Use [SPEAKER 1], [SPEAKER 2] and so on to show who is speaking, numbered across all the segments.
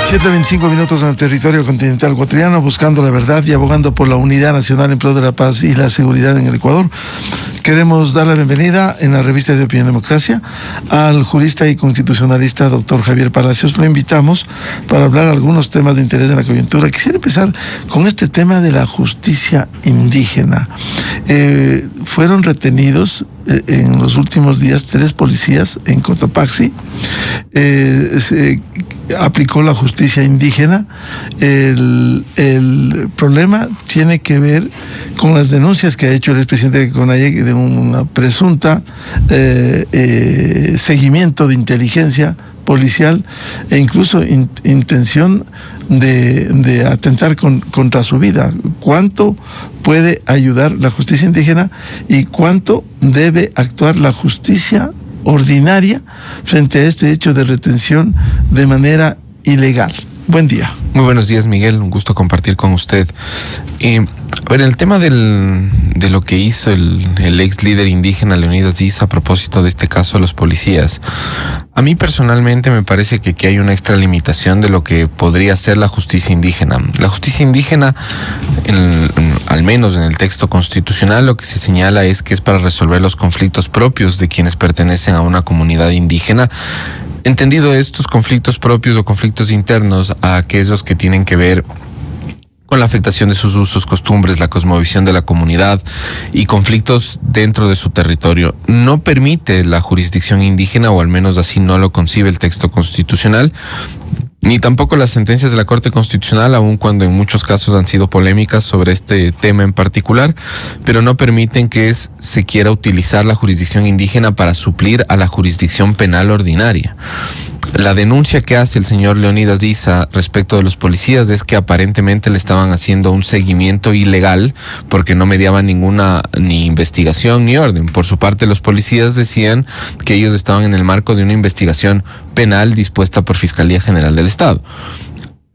[SPEAKER 1] 7:25 en el territorio continental ecuatoriano, buscando la verdad y abogando por la unidad nacional en pro de la paz y la seguridad en el Ecuador. Queremos dar la bienvenida en la revista de Opinión Democracia al jurista y constitucionalista doctor Javier Palacios. Lo invitamos para hablar algunos temas de interés de la coyuntura. Quisiera empezar con este tema de la justicia indígena. Fueron retenidos en los últimos días 3 policías en Cotopaxi. Se aplicó la justicia indígena. El problema tiene que ver con las denuncias que ha hecho el expresidente de CONAIEC de una presunta seguimiento de inteligencia policial e incluso intención de atentar contra su vida. ¿Cuánto puede ayudar la justicia indígena y cuánto debe actuar la justicia ordinaria frente a este hecho de retención de manera ilegal? Buen día.
[SPEAKER 2] Muy buenos días, Miguel. Un gusto compartir con usted. A ver, el tema de lo que hizo el ex líder indígena Leonidas Diza a propósito de este caso de los policías, a mí personalmente me parece que aquí hay una extralimitación de lo que podría ser la justicia indígena. La justicia indígena, al menos en el texto constitucional, lo que se señala es que es para resolver los conflictos propios de quienes pertenecen a una comunidad indígena. Entendido estos conflictos propios o conflictos internos a aquellos que tienen que ver con la afectación de sus usos, costumbres, la cosmovisión de la comunidad y conflictos dentro de su territorio. No permite la jurisdicción indígena, o al menos así no lo concibe el texto constitucional, ni tampoco las sentencias de la Corte Constitucional, aun cuando en muchos casos han sido polémicas sobre este tema en particular, pero no permiten que se quiera utilizar la jurisdicción indígena para suplir a la jurisdicción penal ordinaria. La denuncia que hace el señor Leonidas Diza respecto de los policías es que aparentemente le estaban haciendo un seguimiento ilegal porque no mediaban ninguna ni investigación ni orden. Por su parte, los policías decían que ellos estaban en el marco de una investigación penal dispuesta por Fiscalía General del Estado.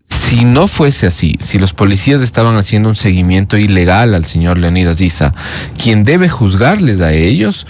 [SPEAKER 2] Si no fuese así, si los policías estaban haciendo un seguimiento ilegal al señor Leonidas Diza, quien debe juzgarles a ellos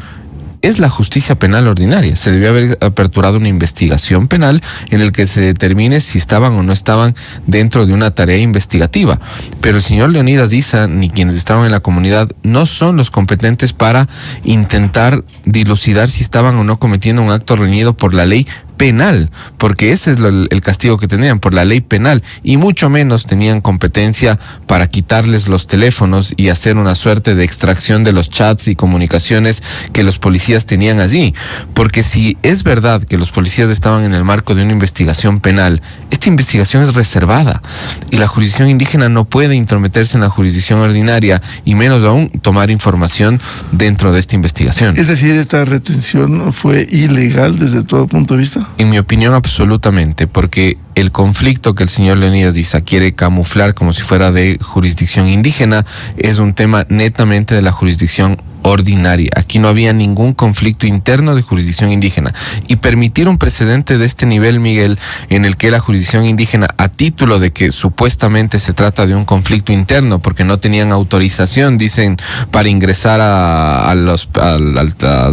[SPEAKER 2] es la justicia penal ordinaria. Se debió haber aperturado una investigación penal en el que se determine si estaban o no estaban dentro de una tarea investigativa. Pero el señor Leonidas Diza, ni quienes estaban en la comunidad, no son los competentes para intentar dilucidar si estaban o no cometiendo un acto reñido por la ley penal, porque ese es el castigo que tenían por la ley penal, y mucho menos tenían competencia para quitarles los teléfonos y hacer una suerte de extracción de los chats y comunicaciones que los policías tenían allí. Porque si es verdad que los policías estaban en el marco de una investigación penal, esta investigación es reservada y la jurisdicción indígena no puede intrometerse en la jurisdicción ordinaria y menos aún tomar información dentro de esta investigación.
[SPEAKER 1] Es decir, ¿esta retención fue ilegal desde todo punto de vista?
[SPEAKER 2] En mi opinión, absolutamente, porque el conflicto que el señor Leonidas Diza quiere camuflar como si fuera de jurisdicción indígena es un tema netamente de la jurisdicción ordinaria. Aquí no había ningún conflicto interno de jurisdicción indígena. Y permitir un precedente de este nivel, Miguel, en el que la jurisdicción indígena, a título de que supuestamente se trata de un conflicto interno, porque no tenían autorización, dicen, para ingresar a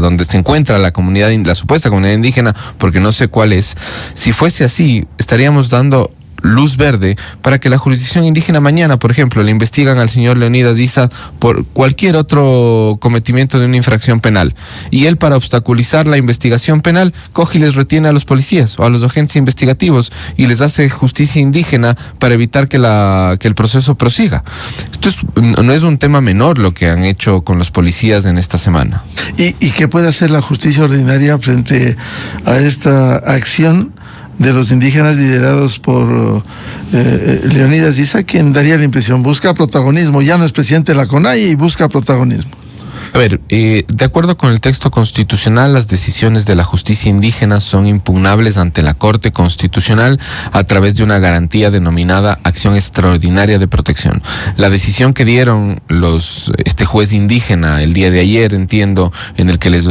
[SPEAKER 2] donde se encuentra la comunidad, la supuesta comunidad indígena, porque no sé cuál es. Si fuese así, estaríamos dando luz verde para que la jurisdicción indígena mañana, por ejemplo, le investigan al señor Leonidas Diza por cualquier otro cometimiento de una infracción penal, y él, para obstaculizar la investigación penal, coge y les retiene a los policías o a los agentes investigativos y les hace justicia indígena para evitar que el proceso prosiga. Esto no es un tema menor lo que han hecho con los policías en esta semana.
[SPEAKER 1] ¿Y qué puede hacer la justicia ordinaria frente a esta acción de los indígenas liderados por Leonidas Diza, quien daría la impresión busca protagonismo? Ya no es presidente de la CONAIE y busca protagonismo.
[SPEAKER 2] A ver, de acuerdo con el texto constitucional, las decisiones de la justicia indígena son impugnables ante la Corte Constitucional a través de una garantía denominada acción extraordinaria de protección. La decisión que dieron este juez indígena el día de ayer, entiendo, en el que les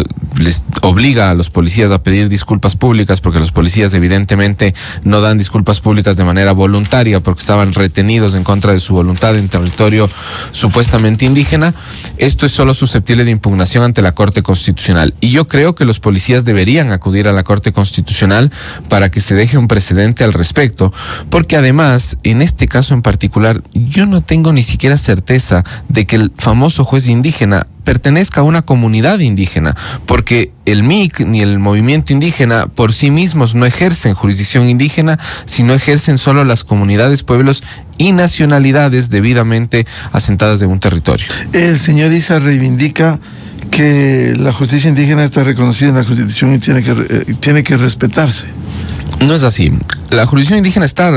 [SPEAKER 2] obliga a los policías a pedir disculpas públicas, porque los policías evidentemente no dan disculpas públicas de manera voluntaria porque estaban retenidos en contra de su voluntad en territorio supuestamente indígena. Esto es solo susceptible susceptible de impugnación ante la Corte Constitucional. Y yo creo que los policías deberían acudir a la Corte Constitucional para que se deje un precedente al respecto, porque además, en este caso en particular, yo no tengo ni siquiera certeza de que el famoso juez indígena pertenezca a una comunidad indígena, porque el MIC ni el movimiento indígena por sí mismos no ejercen jurisdicción indígena, sino ejercen solo las comunidades, pueblos y nacionalidades debidamente asentadas de un territorio.
[SPEAKER 1] El señor Issa reivindica que la justicia indígena está reconocida en la Constitución y tiene que respetarse.
[SPEAKER 2] No es así. La justicia indígena está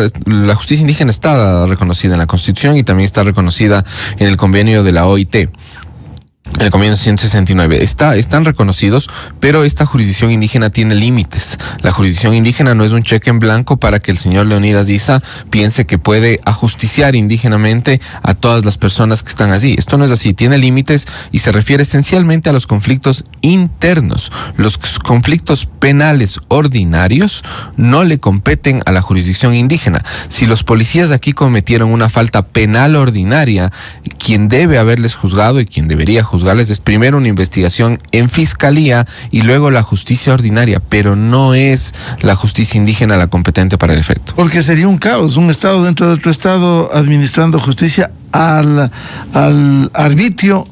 [SPEAKER 2] reconocida en la Constitución y también está reconocida en el convenio de la OIT. El convenio 169 están reconocidos, pero esta jurisdicción indígena tiene límites. La jurisdicción indígena no es un cheque en blanco para que el señor Leonidas Issa piense que puede ajusticiar indígenamente a todas las personas que están allí. Esto no es así, tiene límites y se refiere esencialmente a los conflictos internos. Los conflictos penales ordinarios no le competen a la jurisdicción indígena. Si los policías aquí cometieron una falta penal ordinaria, quien debe haberles juzgado y quien debería juzgarles es primero una investigación en fiscalía y luego la justicia ordinaria, pero no es la justicia indígena la competente para el efecto.
[SPEAKER 1] Porque sería un caos, un estado dentro de otro estado administrando justicia al arbitrio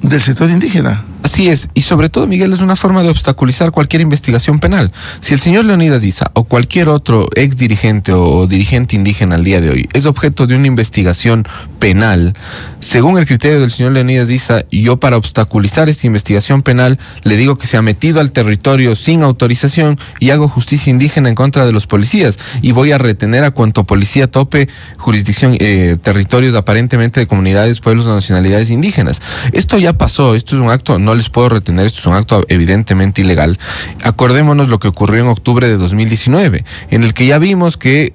[SPEAKER 1] del sector indígena.
[SPEAKER 2] Así es, y sobre todo, Miguel, es una forma de obstaculizar cualquier investigación penal. Si el señor Leonidas Issa o cualquier otro ex dirigente o dirigente indígena al día de hoy es objeto de una investigación penal, según el criterio del señor Leonidas Issa, yo para obstaculizar esta investigación penal le digo que se ha metido al territorio sin autorización y hago justicia indígena en contra de los policías y voy a retener a cuanto policía tope jurisdicción, territorios aparentemente de comunidades, pueblos o nacionalidades indígenas. Esto ya pasó, esto es un acto, no les puedo retener, esto es un acto evidentemente ilegal. Acordémonos lo que ocurrió en octubre de 2019, en el que ya vimos que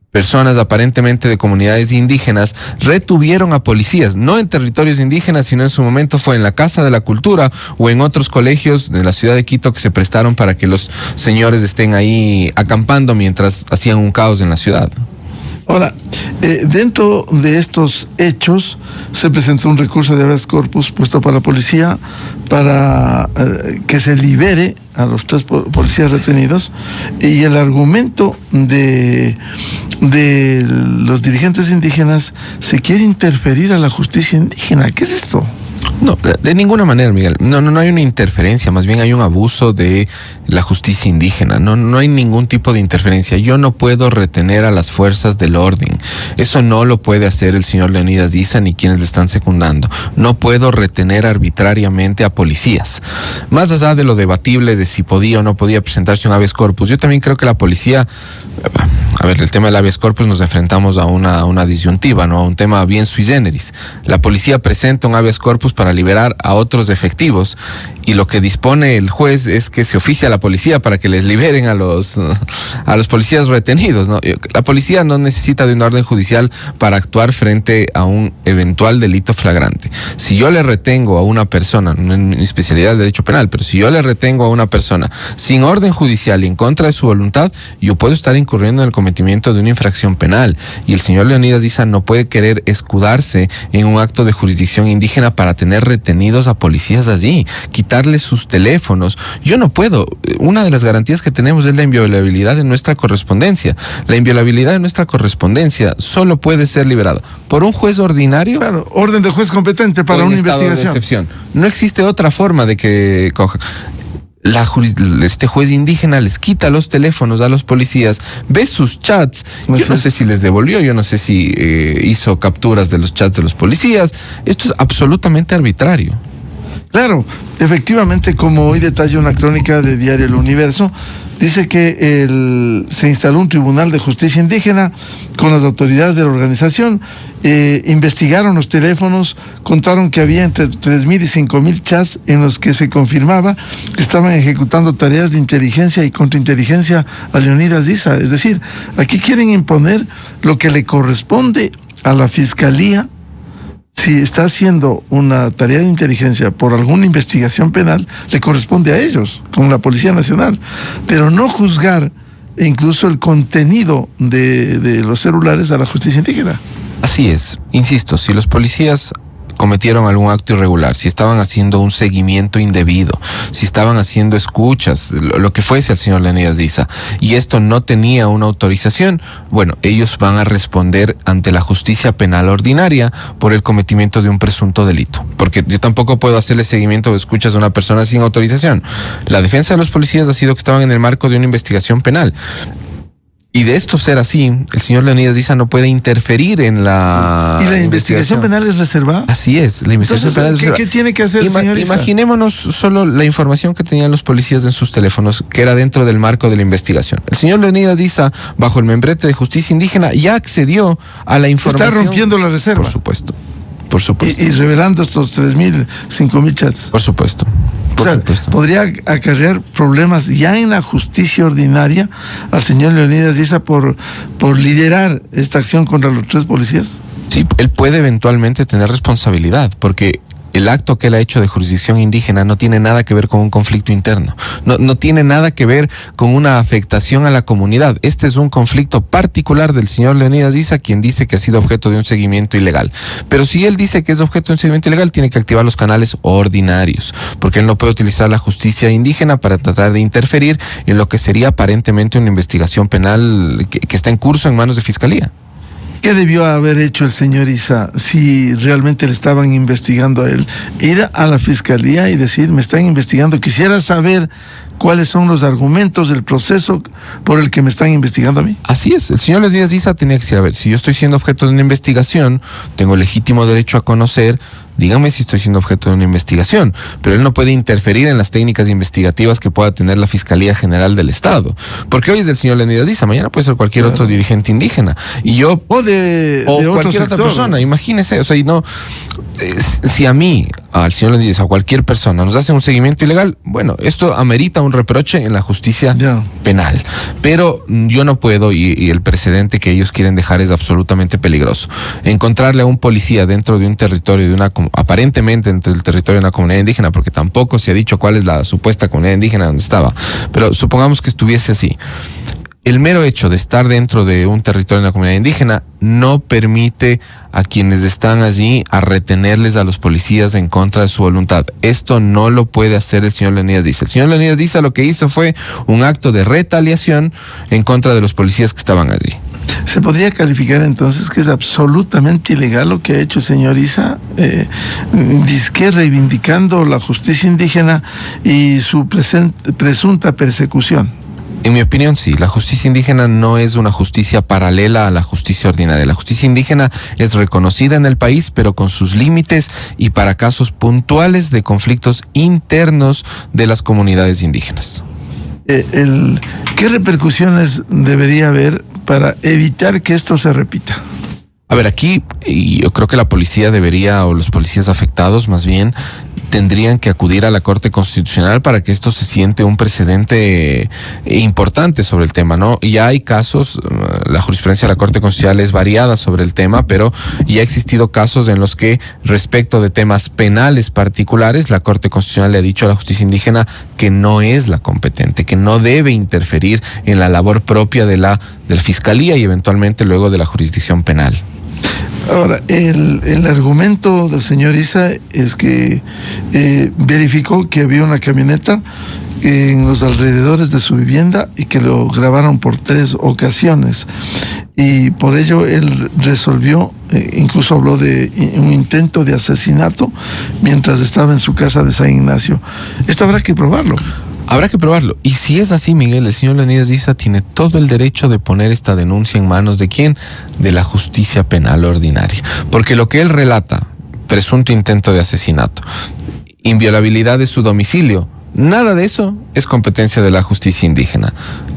[SPEAKER 2] personas aparentemente de comunidades indígenas retuvieron a policías, no en territorios indígenas, sino en su momento fue en la Casa de la Cultura o en otros colegios de la ciudad de Quito que se prestaron para que los señores estén ahí acampando mientras hacían un caos en la ciudad.
[SPEAKER 1] Ahora, dentro de estos hechos se presentó un recurso de habeas corpus puesto para la policía para que se libere a los 3 policías retenidos, y el argumento de los dirigentes indígenas se quiere interferir a la justicia indígena. ¿Qué es esto?
[SPEAKER 2] No, de ninguna manera, Miguel. No hay una interferencia, más bien hay un abuso de la justicia indígena. No hay ningún tipo de interferencia. Yo no puedo retener a las fuerzas del orden. Eso no lo puede hacer el señor Leonidas Issa ni quienes le están secundando. No puedo retener arbitrariamente a policías. Más allá de lo debatible de si podía o no podía presentarse un habeas corpus, yo también creo que la policía... A ver, el tema del habeas corpus nos enfrentamos a una disyuntiva, ¿no? A un tema bien sui generis. La policía presenta un habeas corpus para liberar a otros efectivos y lo que dispone el juez es que se oficie a la policía para que les liberen a los policías retenidos, ¿no? La policía no necesita de una orden judicial para actuar frente a un eventual delito flagrante. Si yo le retengo a una persona, no en mi especialidad del derecho penal, pero si yo le retengo a una persona sin orden judicial y en contra de su voluntad, yo puedo estar incurriendo en el cometimiento de una infracción penal, y el señor Leonidas Issa no puede querer escudarse en un acto de jurisdicción indígena para tener retenidos a policías allí, quitarles sus teléfonos. Yo no puedo. Una de las garantías que tenemos es la inviolabilidad de nuestra correspondencia. La inviolabilidad de nuestra correspondencia solo puede ser liberada por un juez ordinario.
[SPEAKER 1] Claro, orden de juez competente para una investigación. De excepción.
[SPEAKER 2] No existe otra forma de que coja. Este juez indígena les quita los teléfonos a los policías, ve sus chats, yo no sé si les devolvió, yo no sé si hizo capturas de los chats de los policías. Esto es absolutamente arbitrario.
[SPEAKER 1] Claro, efectivamente, como hoy detalla una crónica de Diario El Universo, dice que se instaló un tribunal de justicia indígena con las autoridades de la organización, investigaron los teléfonos, contaron que había entre 3.000 y 5.000 chats en los que se confirmaba que estaban ejecutando tareas de inteligencia y contrainteligencia a Leonidas Issa. Es decir, aquí quieren imponer lo que le corresponde a la fiscalía. Si está haciendo una tarea de inteligencia por alguna investigación penal, le corresponde a ellos, con la Policía Nacional, pero no juzgar incluso el contenido de los celulares a la justicia indígena.
[SPEAKER 2] Así es, insisto, si los policías cometieron algún acto irregular, si estaban haciendo un seguimiento indebido, si estaban haciendo escuchas, lo que fuese al señor Leonidas Diza, y esto no tenía una autorización, bueno, ellos van a responder ante la justicia penal ordinaria por el cometimiento de un presunto delito. Porque yo tampoco puedo hacerle seguimiento de escuchas a una persona sin autorización. La defensa de los policías ha sido que estaban en el marco de una investigación penal. Y de esto ser así, el señor Leonidas Diza no puede interferir en la...
[SPEAKER 1] ¿Y la investigación penal es reservada?
[SPEAKER 2] Así es, la investigación penal es reservada.
[SPEAKER 1] ¿Qué tiene que hacer el señor Diza?
[SPEAKER 2] Imaginémonos solo la información que tenían los policías en sus teléfonos, que era dentro del marco de la investigación. El señor Leonidas Diza, bajo el membrete de justicia indígena, ya accedió a la información.
[SPEAKER 1] Está rompiendo la reserva.
[SPEAKER 2] Por supuesto. Por supuesto.
[SPEAKER 1] Y revelando estos 3.000, 5.000 chats.
[SPEAKER 2] Por supuesto.
[SPEAKER 1] O sea, podría acarrear problemas ya en la justicia ordinaria al señor Leonidas Diza por liderar esta acción contra los 3 policías.
[SPEAKER 2] Sí, él puede eventualmente tener responsabilidad, porque el acto que él ha hecho de jurisdicción indígena no tiene nada que ver con un conflicto interno, no tiene nada que ver con una afectación a la comunidad. Este es un conflicto particular del señor Leonidas Diza, quien dice que ha sido objeto de un seguimiento ilegal. Pero si él dice que es objeto de un seguimiento ilegal, tiene que activar los canales ordinarios, porque él no puede utilizar la justicia indígena para tratar de interferir en lo que sería aparentemente una investigación penal que está en curso en manos de Fiscalía.
[SPEAKER 1] ¿Qué debió haber hecho el señor Diza si realmente le estaban investigando a él? Ir a la fiscalía y decir, me están investigando, quisiera saber cuáles son los argumentos del proceso por el que me están investigando a mí.
[SPEAKER 2] Así es, el señor Leonidas Diza tenía que decir, a ver, si yo estoy siendo objeto de una investigación, tengo legítimo derecho a conocer, dígame si estoy siendo objeto de una investigación, pero él no puede interferir en las técnicas investigativas que pueda tener la Fiscalía General del Estado, porque hoy es del señor Leonidas Diza, mañana puede ser cualquier otro dirigente indígena, y yo
[SPEAKER 1] o de
[SPEAKER 2] cualquier otra persona, imagínese, o sea, y no, si a mí, al señor Leonidas Diza, a cualquier persona nos hace un seguimiento ilegal, bueno, esto amerita un reproche en la justicia penal, pero yo no puedo, y el precedente que ellos quieren dejar es absolutamente peligroso. Encontrarle a un policía dentro de un territorio de aparentemente entre el territorio de una comunidad indígena, porque tampoco se ha dicho cuál es la supuesta comunidad indígena donde estaba, pero supongamos que estuviese así. El mero hecho de estar dentro de un territorio de una comunidad indígena no permite a quienes están allí a retenerles a los policías en contra de su voluntad. Esto no lo puede hacer el señor Leonidas Diza. El señor Leonidas Diza lo que hizo fue un acto de retaliación en contra de los policías que estaban allí.
[SPEAKER 1] ¿Se podría calificar entonces que es absolutamente ilegal lo que ha hecho el señor Diza, disque reivindicando la justicia indígena y su presunta persecución?
[SPEAKER 2] En mi opinión, sí. La justicia indígena no es una justicia paralela a la justicia ordinaria. La justicia indígena es reconocida en el país, pero con sus límites y para casos puntuales de conflictos internos de las comunidades indígenas.
[SPEAKER 1] ¿Qué repercusiones debería haber para evitar que esto se repita?
[SPEAKER 2] A ver, aquí yo creo que la policía debería, o los policías afectados más bien, tendrían que acudir a la Corte Constitucional para que esto se siente un precedente importante sobre el tema, ¿no? Ya hay casos, la jurisprudencia de la Corte Constitucional es variada sobre el tema, pero ya ha existido casos en los que respecto de temas penales particulares, la Corte Constitucional le ha dicho a la justicia indígena que no es la competente, que no debe interferir en la labor propia de la Fiscalía y eventualmente luego de la jurisdicción penal.
[SPEAKER 1] Ahora, el argumento del señor Diza es que verificó que había una camioneta en los alrededores de su vivienda y que lo grabaron por 3 ocasiones. Y por ello él resolvió, incluso habló de un intento de asesinato mientras estaba en su casa de San Ignacio. Esto habrá que probarlo.
[SPEAKER 2] Habrá que probarlo. Y si es así, Miguel, el señor Leonidas Diza tiene todo el derecho de poner esta denuncia en manos de ¿quién? De la justicia penal ordinaria. Porque lo que él relata, presunto intento de asesinato, inviolabilidad de su domicilio, nada de eso es competencia de la justicia indígena.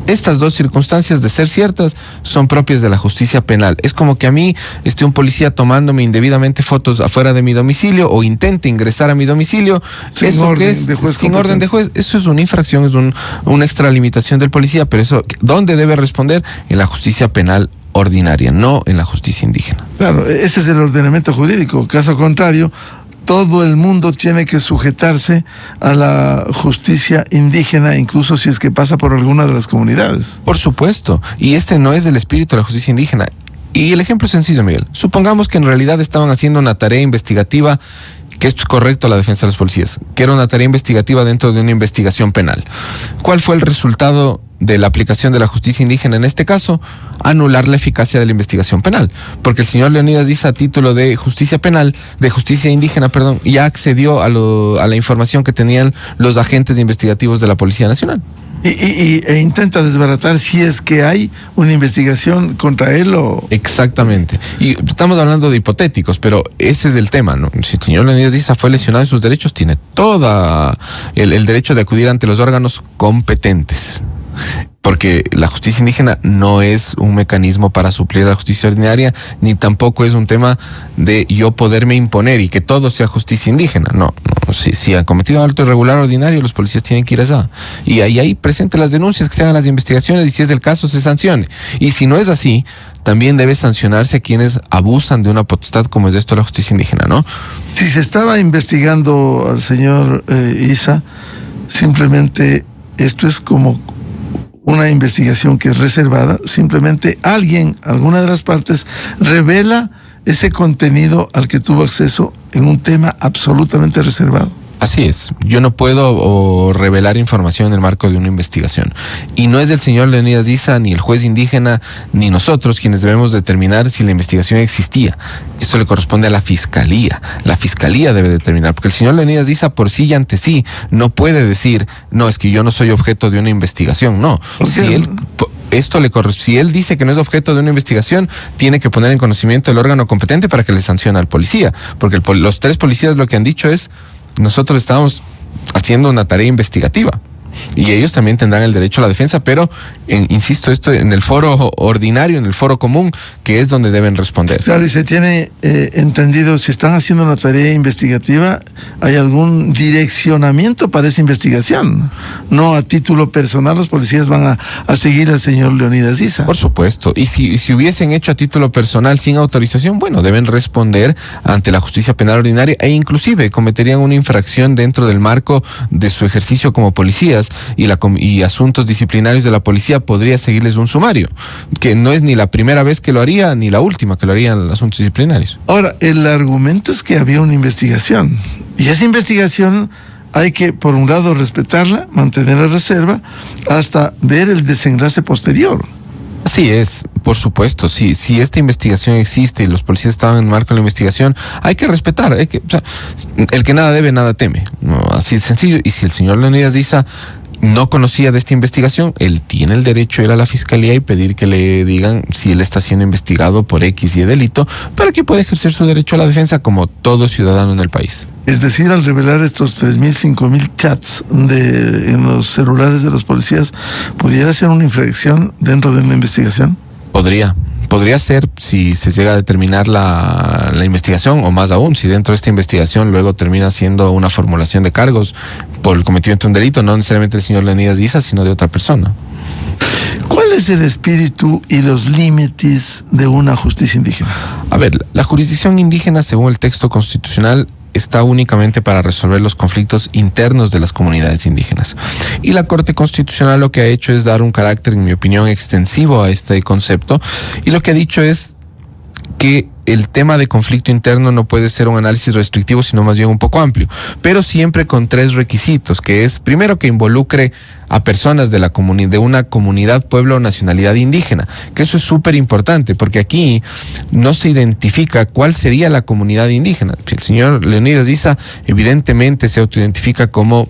[SPEAKER 2] Estas dos circunstancias, de ser ciertas, son propias de la justicia penal. Es como que a mí un policía tomándome indebidamente fotos afuera de mi domicilio o intente ingresar a mi domicilio.
[SPEAKER 1] Sin orden de juez.
[SPEAKER 2] Eso es una infracción, es una extralimitación del policía, pero eso, ¿dónde debe responder? En la justicia penal ordinaria, no en la justicia indígena.
[SPEAKER 1] Claro, ese es el ordenamiento jurídico. Caso contrario, todo el mundo tiene que sujetarse a la justicia indígena, incluso si es que pasa por alguna de las comunidades.
[SPEAKER 2] Por supuesto, y este no es el espíritu de la justicia indígena. Y el ejemplo es sencillo, Miguel. Supongamos que en realidad estaban haciendo una tarea investigativa, que esto es correcto a la defensa de los policías, que era una tarea investigativa dentro de una investigación penal. ¿Cuál fue el resultado de la aplicación de la justicia indígena en este caso? Anular la eficacia de la investigación penal, porque el señor Leonidas Diza, a título de justicia penal, de justicia indígena, perdón, ya accedió a la información que tenían los agentes investigativos de la Policía Nacional.
[SPEAKER 1] E intenta desbaratar si es que hay una investigación contra él o...
[SPEAKER 2] Exactamente. Y estamos hablando de hipotéticos, pero ese es el tema, ¿no? Si el señor Leonidas Diza fue lesionado en sus derechos, tiene todo el derecho de acudir ante los órganos competentes. Porque la justicia indígena no es un mecanismo para suplir a la justicia ordinaria, ni tampoco es un tema de yo poderme imponer y que todo sea justicia indígena. No. Si han cometido un acto irregular ordinario, los policías tienen que ir allá. Y ahí presente las denuncias, que se hagan las investigaciones y si es del caso se sancione. Y si no es así, también debe sancionarse a quienes abusan de una potestad como es esto la justicia indígena, ¿no?
[SPEAKER 1] Si se estaba investigando al señor Isa, simplemente esto es como una investigación que es reservada, simplemente alguna de las partes, revela ese contenido al que tuvo acceso en un tema absolutamente reservado.
[SPEAKER 2] Así es, yo no puedo revelar información en el marco de una investigación. Y no es del señor Leonidas Diza, ni el juez indígena, ni nosotros quienes debemos determinar si la investigación existía. Esto le corresponde a la fiscalía. La fiscalía debe determinar, porque el señor Leonidas Diza por sí y ante sí no puede decir, no, es que yo no soy objeto de una investigación. No, si él dice que no es objeto de una investigación, tiene que poner en conocimiento el órgano competente para que le sancione al policía. Porque los 3 policías lo que han dicho es: nosotros estábamos haciendo una tarea investigativa y ellos también tendrán el derecho a la defensa, pero insisto, esto en el foro ordinario, en el foro común, que es donde deben responder.
[SPEAKER 1] Claro, y se tiene entendido, si están haciendo una tarea investigativa, hay algún direccionamiento para esa investigación. No a título personal los policías van a seguir al señor Leonidas Diza.
[SPEAKER 2] Por supuesto, y si hubiesen hecho a título personal sin autorización, bueno, deben responder ante la justicia penal ordinaria e inclusive cometerían una infracción dentro del marco de su ejercicio como policías y asuntos disciplinarios de la policía podría seguirles un sumario, que no es ni la primera vez que lo haría ni la última que lo haría en asuntos disciplinarios.
[SPEAKER 1] Ahora, el argumento es que había una investigación y esa investigación hay que, por un lado, respetarla, mantener la reserva, hasta ver el desenlace posterior.
[SPEAKER 2] Así es, por supuesto, si esta investigación existe y los policías estaban en marco de la investigación, hay que respetar, el que nada debe, nada teme, ¿no? Así de sencillo. Y si el señor Leonidas Diza no conocía de esta investigación, él tiene el derecho de ir a la fiscalía y pedir que le digan si él está siendo investigado por X y delito, para que pueda ejercer su derecho a la defensa como todo ciudadano en el país.
[SPEAKER 1] Es decir, al revelar estos 3.000, 5.000 chats en los celulares de los policías, ¿pudiera ser una infracción dentro de una investigación? Podría ser si se llega a determinar la investigación, o más aún, si dentro de esta investigación luego termina siendo una formulación de cargos por el cometimiento de un delito, no necesariamente del señor Leonidas Diza, sino de otra persona. ¿Cuál es el espíritu y los límites de una justicia indígena?
[SPEAKER 2] A ver, la jurisdicción indígena, según el texto constitucional, está únicamente para resolver los conflictos internos de las comunidades indígenas. Y la Corte Constitucional lo que ha hecho es dar un carácter, en mi opinión, extensivo a este concepto, y lo que ha dicho es que el tema de conflicto interno no puede ser un análisis restrictivo, sino más bien un poco amplio, pero siempre con 3 requisitos, que es, primero, que involucre a personas de una comunidad, pueblo o nacionalidad indígena, que eso es súper importante, porque aquí no se identifica cuál sería la comunidad indígena. El señor Leonidas Diza evidentemente se autoidentifica como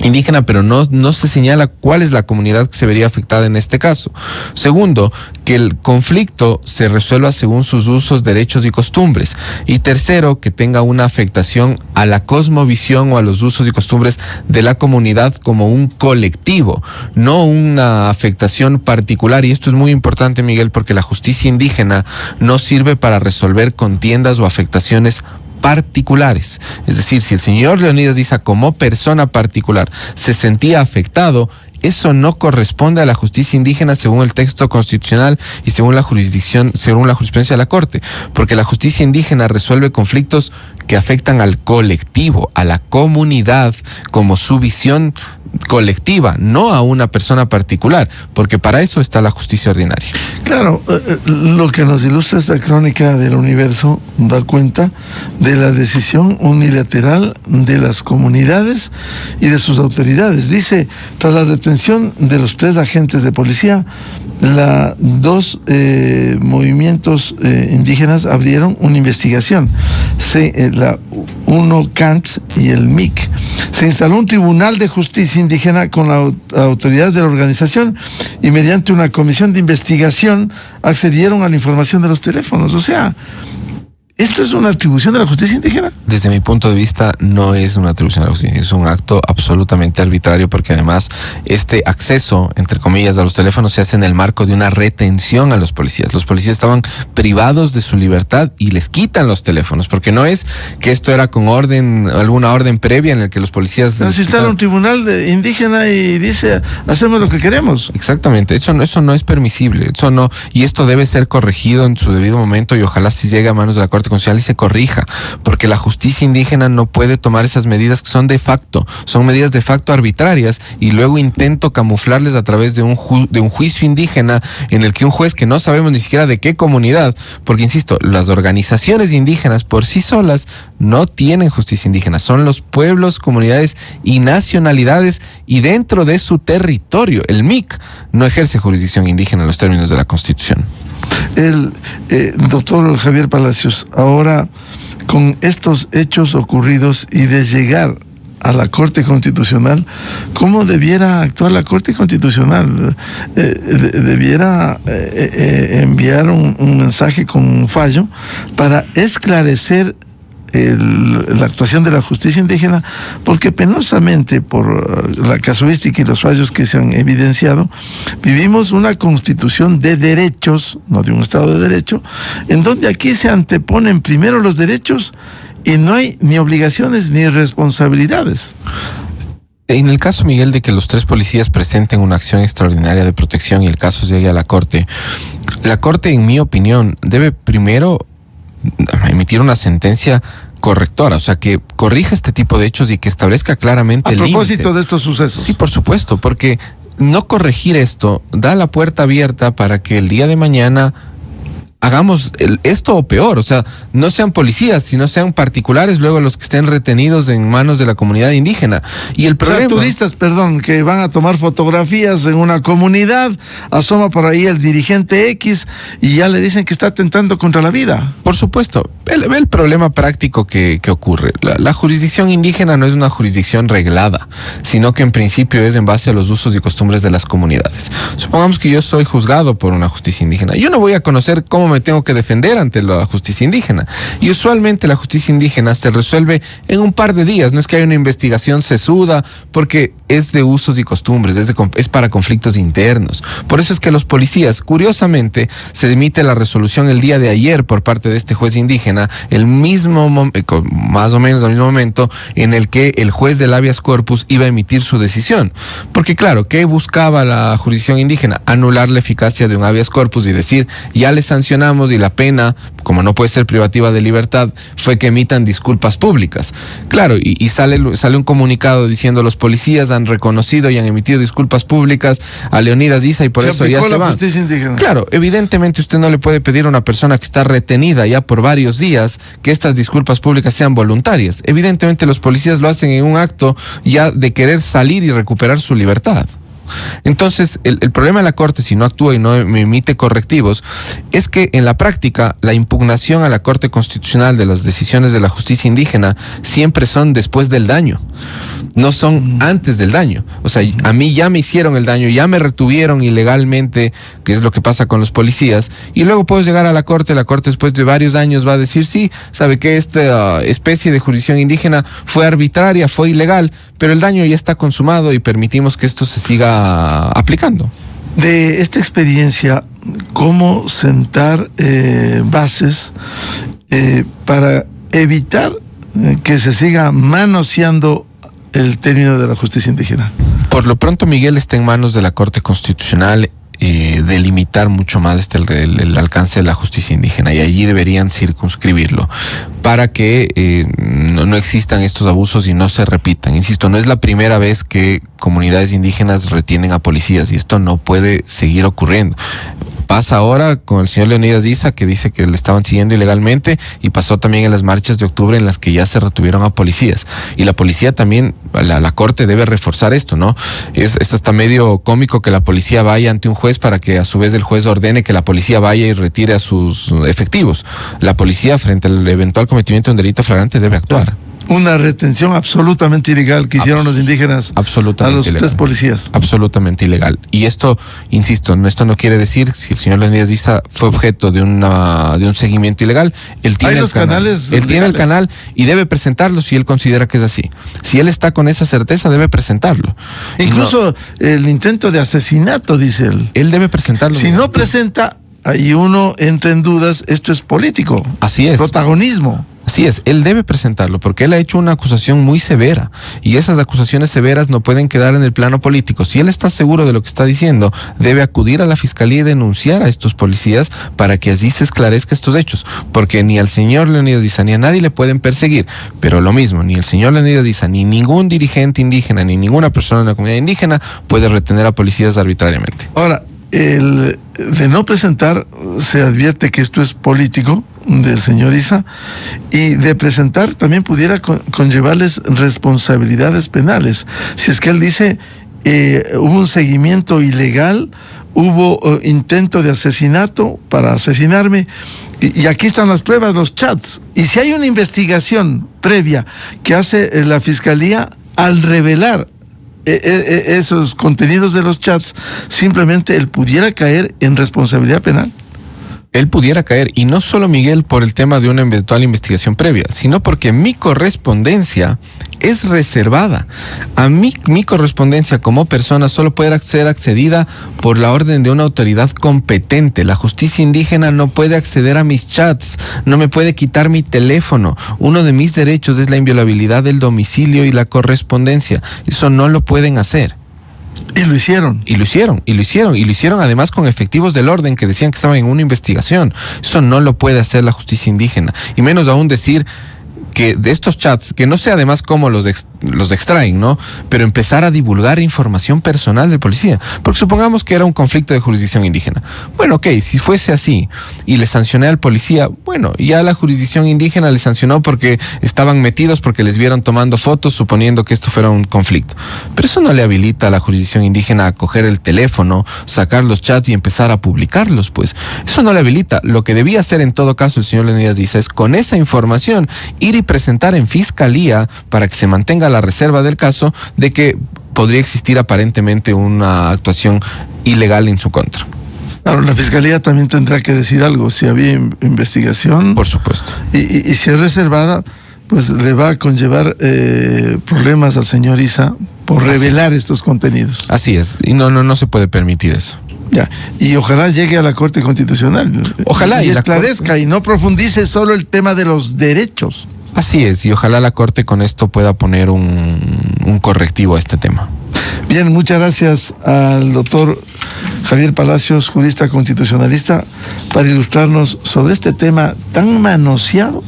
[SPEAKER 2] indígena, pero no se señala cuál es la comunidad que se vería afectada en este caso. Segundo, que el conflicto se resuelva según sus usos, derechos y costumbres. Y tercero, que tenga una afectación a la cosmovisión o a los usos y costumbres de la comunidad como un colectivo, no una afectación particular. Y esto es muy importante, Miguel, porque la justicia indígena no sirve para resolver contiendas o afectaciones particulares. Es decir, si el señor Leonidas Diza como persona particular se sentía afectado, eso no corresponde a la justicia indígena según el texto constitucional y según la jurisprudencia de la Corte, porque la justicia indígena resuelve conflictos que afectan al colectivo, a la comunidad, como su visión colectiva, no a una persona particular, porque para eso está la justicia ordinaria.
[SPEAKER 1] Claro, lo que nos ilustra esta crónica del Universo da cuenta de la decisión unilateral de las comunidades y de sus autoridades. Dice, tras la detención de los 3 agentes de policía, dos movimientos indígenas abrieron una investigación. La UNO-CANTS y el MIC. Se instaló un tribunal de justicia indígena con las autoridades de la organización y mediante una comisión de investigación accedieron a la información de los teléfonos. O sea, ¿esto es una atribución de la justicia indígena?
[SPEAKER 2] Desde mi punto de vista, no es una atribución de la justicia, es un acto absolutamente arbitrario, porque además este acceso, entre comillas, a los teléfonos se hace en el marco de una retención a los policías. Los policías estaban privados de su libertad y les quitan los teléfonos, porque no es que esto era con alguna orden previa en la que los policías...
[SPEAKER 1] Pero si está en un tribunal indígena y dice, hacemos lo que queremos.
[SPEAKER 2] Exactamente, eso no es permisible, y esto debe ser corregido en su debido momento, y ojalá si llegue a manos de la Corte Constitucional y se corrija, porque la justicia indígena no puede tomar esas medidas que son de facto, son medidas de facto arbitrarias, y luego intento camuflarles a través de un juicio indígena en el que un juez que no sabemos ni siquiera de qué comunidad, porque insisto, las organizaciones indígenas por sí solas no tienen justicia indígena, son los pueblos, comunidades y nacionalidades, y dentro de su territorio, el MIC no ejerce jurisdicción indígena en los términos de la Constitución.
[SPEAKER 1] El doctor Javier Palacios, ahora con estos hechos ocurridos y de llegar a la Corte Constitucional, ¿cómo debiera actuar la Corte Constitucional? Debiera enviar un mensaje con un fallo para esclarecer la actuación de la justicia indígena, porque penosamente, por la casuística y los fallos que se han evidenciado, vivimos una constitución de derechos, no de un Estado de Derecho, en donde aquí se anteponen primero los derechos y no hay ni obligaciones ni responsabilidades.
[SPEAKER 2] En el caso, Miguel, de que los 3 policías presenten una acción extraordinaria de protección y el caso llegue a la Corte, en mi opinión, debe primero emitir una sentencia correctora, o sea, que corrija este tipo de hechos y que establezca claramente el límite.
[SPEAKER 1] A propósito de estos sucesos.
[SPEAKER 2] Sí, por supuesto, porque no corregir esto da la puerta abierta para que el día de mañana hagamos esto o peor, o sea, no sean policías, sino sean particulares luego los que estén retenidos en manos de la comunidad indígena. Y el problema...
[SPEAKER 1] O sea, turistas, que van a tomar fotografías en una comunidad, asoma por ahí el dirigente X y ya le dicen que está atentando contra la vida.
[SPEAKER 2] Por supuesto, el problema práctico que ocurre. La jurisdicción indígena no es una jurisdicción reglada, sino que en principio es en base a los usos y costumbres de las comunidades. Supongamos que yo soy juzgado por una justicia indígena. Yo no voy a conocer cómo me tengo que defender ante la justicia indígena. Y usualmente la justicia indígena se resuelve en un par de días. No es que haya una investigación sesuda, porque es de usos y costumbres, es para conflictos internos. Por eso es que los policías, curiosamente, se emite la resolución el día de ayer por parte de este juez indígena, más o menos al mismo momento en el que el juez del habeas corpus iba a emitir su decisión. Porque claro, ¿qué buscaba la jurisdicción indígena? Anular la eficacia de un habeas corpus y decir, ya le sancionamos, y la pena, como no puede ser privativa de libertad, fue que emitan disculpas públicas. Claro, y sale un comunicado diciendo los policías han reconocido y han emitido disculpas públicas a Leonidas Issa y por eso ya se van. Claro, evidentemente usted no le puede pedir a una persona que está retenida ya por varios días que estas disculpas públicas sean voluntarias. Evidentemente los policías lo hacen en un acto ya de querer salir y recuperar su libertad. Entonces, el problema de la Corte, si no actúa y no emite correctivos, es que en la práctica la impugnación a la Corte Constitucional de las decisiones de la justicia indígena siempre son después del daño, no son antes del daño. O sea, a mí ya me hicieron el daño, ya me retuvieron ilegalmente, que es lo que pasa con los policías, y luego puedo llegar a la Corte después de varios años va a decir, sí, sabe que esta especie de jurisdicción indígena fue arbitraria, fue ilegal, pero el daño ya está consumado y permitimos que esto se siga aplicando.
[SPEAKER 1] De esta experiencia, ¿cómo sentar bases para evitar que se siga manoseando el término de la justicia indígena?
[SPEAKER 2] Por lo pronto, Miguel, está en manos de la Corte Constitucional delimitar mucho más el alcance de la justicia indígena, y allí deberían circunscribirlo para que no existan estos abusos y no se repitan. Insisto, no es la primera vez que comunidades indígenas retienen a policías, y esto no puede seguir ocurriendo. Pasa ahora con el señor Leonidas Diza, que dice que le estaban siguiendo ilegalmente, y pasó también en las marchas de octubre en las que ya se retuvieron a policías. Y la policía también, la corte debe reforzar esto, ¿no? Es hasta medio cómico que la policía vaya ante un juez para que a su vez el juez ordene que la policía vaya y retire a sus efectivos. La policía, frente al eventual cometimiento de un delito flagrante, debe actuar.
[SPEAKER 1] Una retención absolutamente ilegal que hicieron los indígenas a los tres policías.
[SPEAKER 2] Absolutamente ilegal. Y esto, insisto, esto no quiere decir, si el señor Leonidas Diza fue objeto de un seguimiento ilegal, él tiene el canal. Él tiene el canal y debe presentarlo si él considera que es así. Si él está con esa certeza, debe presentarlo.
[SPEAKER 1] Incluso el intento de asesinato, dice él.
[SPEAKER 2] Él debe presentarlo.
[SPEAKER 1] Si no presenta, ahí uno entra en dudas, esto es político.
[SPEAKER 2] Así es.
[SPEAKER 1] Protagonismo.
[SPEAKER 2] Así es, él debe presentarlo porque él ha hecho una acusación muy severa, y esas acusaciones severas no pueden quedar en el plano político. Si él está seguro de lo que está diciendo, debe acudir a la fiscalía y denunciar a estos policías para que así se esclarezca estos hechos, porque ni al señor Leonidas Diza ni a nadie le pueden perseguir, pero lo mismo, ni el señor Leonidas Diza ni ningún dirigente indígena ni ninguna persona de la comunidad indígena puede retener a policías arbitrariamente.
[SPEAKER 1] Ahora, el de no presentar, se advierte que esto es político del señor Diza, y de presentar también pudiera conllevarles responsabilidades penales. Si es que él dice, hubo un seguimiento ilegal, hubo intento de asesinato para asesinarme, y aquí están las pruebas, los chats. Y si hay una investigación previa que hace la fiscalía, al revelar esos contenidos de los chats, simplemente él pudiera caer en responsabilidad penal.
[SPEAKER 2] Él pudiera caer, y no solo, Miguel, por el tema de una eventual investigación previa, sino porque mi correspondencia es reservada. A mi correspondencia como persona solo puede ser accedida por la orden de una autoridad competente. La justicia indígena no puede acceder a mis chats, no me puede quitar mi teléfono. Uno de mis derechos es la inviolabilidad del domicilio y la correspondencia. Eso no lo pueden hacer.
[SPEAKER 1] Y lo hicieron.
[SPEAKER 2] Y lo hicieron además con efectivos del orden que decían que estaban en una investigación. Eso no lo puede hacer la justicia indígena. Y menos aún decir que de estos chats, que no sé además cómo los extraen, ¿no? Pero empezar a divulgar información personal del policía. Porque supongamos que era un conflicto de jurisdicción indígena. Bueno, ok, si fuese así y le sancioné al policía, bueno, ya la jurisdicción indígena le sancionó porque estaban metidos, porque les vieron tomando fotos, suponiendo que esto fuera un conflicto. Pero eso no le habilita a la jurisdicción indígena a coger el teléfono, sacar los chats y empezar a publicarlos, pues. Eso no le habilita. Lo que debía hacer en todo caso el señor Leonidas Diza es, con esa información, ir y presentar en fiscalía para que se mantenga la reserva del caso de que podría existir aparentemente una actuación ilegal en su contra.
[SPEAKER 1] Claro, la fiscalía también tendrá que decir algo, si había investigación.
[SPEAKER 2] Por supuesto.
[SPEAKER 1] Y si es reservada, pues le va a conllevar problemas al señor Diza por revelar estos contenidos.
[SPEAKER 2] Así es, y no se puede permitir eso.
[SPEAKER 1] Ya, y ojalá llegue a la Corte Constitucional.
[SPEAKER 2] Ojalá
[SPEAKER 1] y esclarezca y no profundice solo el tema de los derechos.
[SPEAKER 2] Así es, y ojalá la Corte con esto pueda poner un correctivo a este tema.
[SPEAKER 1] Bien, muchas gracias al doctor Javier Palacios, jurista constitucionalista, para ilustrarnos sobre este tema tan manoseado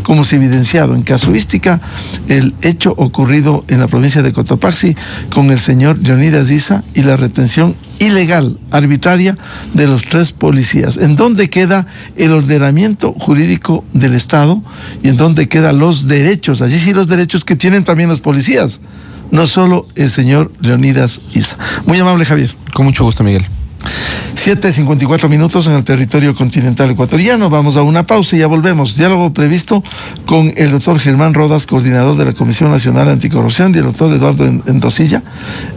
[SPEAKER 1] como se ha evidenciado en casuística el hecho ocurrido en la provincia de Cotopaxi con el señor Leonidas Diza y la retención ilegal, arbitraria, de los 3 policías. ¿En dónde queda el ordenamiento jurídico del Estado y en dónde quedan los derechos? Allí sí, los derechos que tienen también los policías, no solo el señor Leonidas Diza. Muy amable, Javier.
[SPEAKER 2] Con mucho gusto, Miguel.
[SPEAKER 1] 7:54 en el territorio continental ecuatoriano. Vamos a una pausa y ya volvemos. Diálogo previsto con el doctor Germán Rodas, coordinador de la Comisión Nacional Anticorrupción, y el doctor Eduardo Endosilla,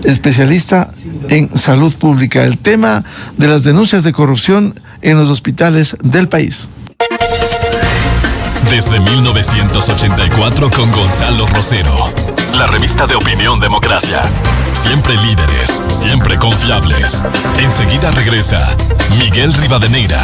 [SPEAKER 1] especialista en salud pública. El tema de las denuncias de corrupción en los hospitales del país.
[SPEAKER 3] Desde 1984 con Gonzalo Rosero. La revista de opinión Democracia. Siempre líderes, siempre confiables. Enseguida regresa Miguel Rivadeneira.